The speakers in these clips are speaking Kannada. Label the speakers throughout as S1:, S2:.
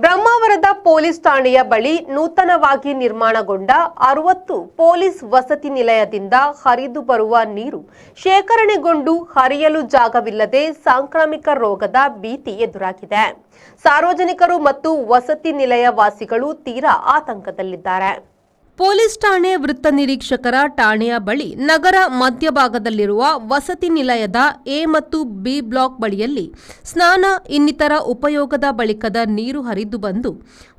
S1: ಬ್ರಹ್ಮಾವರದ ಪೊಲೀಸ್ ಠಾಣೆಯ ಬಳಿ ನೂತನವಾಗಿ ನಿರ್ಮಾಣಗೊಂಡ 60 ಪೊಲೀಸ್ ವಸತಿ ನಿಲಯದಿಂದ ಹರಿದು ಬರುವ ನೀರು ಶೇಖರಣೆಗೊಂಡು ಹರಿಯಲು ಜಾಗವಿಲ್ಲದೆ ಸಾಂಕ್ರಾಮಿಕ ರೋಗದ ಭೀತಿ ಎದುರಾಗಿದೆ. ಸಾರ್ವಜನಿಕರು ಮತ್ತು ವಸತಿ ನಿಲಯ ವಾಸಿಗಳು ತೀರಾ ಆತಂಕದಲ್ಲಿದ್ದಾರೆ. ಪೊಲೀಸ್ ಠಾಣೆ ವೃತ್ತ ನಿರೀಕ್ಷಕರ ಠಾಣೆಯ ಬಳಿ ನಗರ ಮಧ್ಯಭಾಗದಲ್ಲಿರುವ ವಸತಿ ನಿಲಯದ ಎ ಮತ್ತು ಬಿ ಬ್ಲಾಕ್ ಬಳಿಯಲ್ಲಿ ಸ್ನಾನ ಇನ್ನಿತರ ಉಪಯೋಗದ ಬಳಿಕದ ನೀರು ಹರಿದು ಬಂದು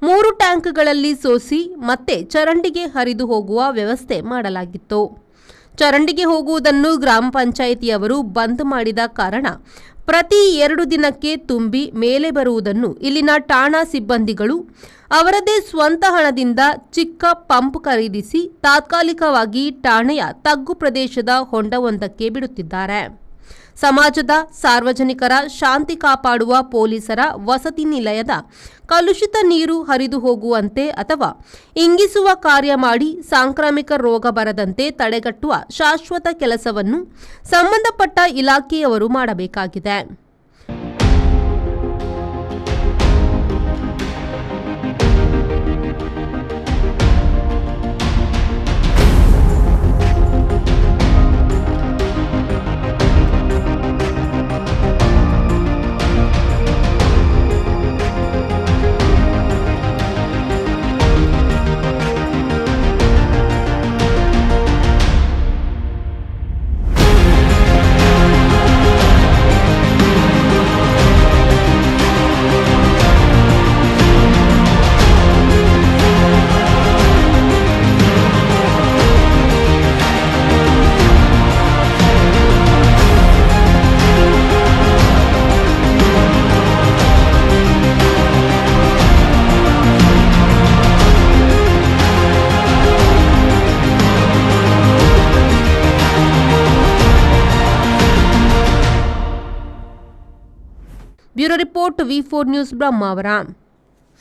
S1: 3 ಟ್ಯಾಂಕ್ಗಳಲ್ಲಿ ಸೋಸಿ ಮತ್ತೆ ಚರಂಡಿಗೆ ಹರಿದು ಹೋಗುವ ವ್ಯವಸ್ಥೆ ಮಾಡಲಾಗಿತ್ತು. ಚರಂಡಿಗೆ ಹೋಗುವುದನ್ನು ಗ್ರಾಮ ಪಂಚಾಯಿತಿಯವರು ಬಂದ್ ಮಾಡಿದ ಕಾರಣ ಪ್ರತಿ 2 ದಿನಕ್ಕೆ ತುಂಬಿ ಮೇಲೆ ಬರುವುದನ್ನು ಇಲ್ಲಿನ ಠಾಣಾ ಸಿಬ್ಬಂದಿಗಳು ಅವರದೇ ಸ್ವಂತ ಹಣದಿಂದ ಚಿಕ್ಕ ಪಂಪ್ ಖರೀದಿಸಿ ತಾತ್ಕಾಲಿಕವಾಗಿ ಠಾಣೆಯ ತಗ್ಗು ಪ್ರದೇಶದ ಹೊಂಡವೊಂದಕ್ಕೆ ಬಿಡುತ್ತಿದ್ದಾರೆ. ಸಮಾಜದ ಸಾರ್ವಜನಿಕರ ಶಾಂತಿ ಕಾಪಾಡುವ ಪೊಲೀಸರ ವಸತಿ ನಿಲಯದ ಕಲುಷಿತ ನೀರು ಹರಿದು ಹೋಗುವಂತೆ ಅಥವಾ ಇಂಗಿಸುವ ಕಾರ್ಯ ಮಾಡಿ ಸಾಂಕ್ರಾಮಿಕ ರೋಗ ಬರದಂತೆ ತಡೆಗಟ್ಟುವ ಶಾಶ್ವತ ಕೆಲಸವನ್ನು ಸಂಬಂಧಪಟ್ಟ ಇಲಾಖೆಯವರು ಮಾಡಬೇಕಾಗಿದೆ. Bureau report V4 news Brahmavar.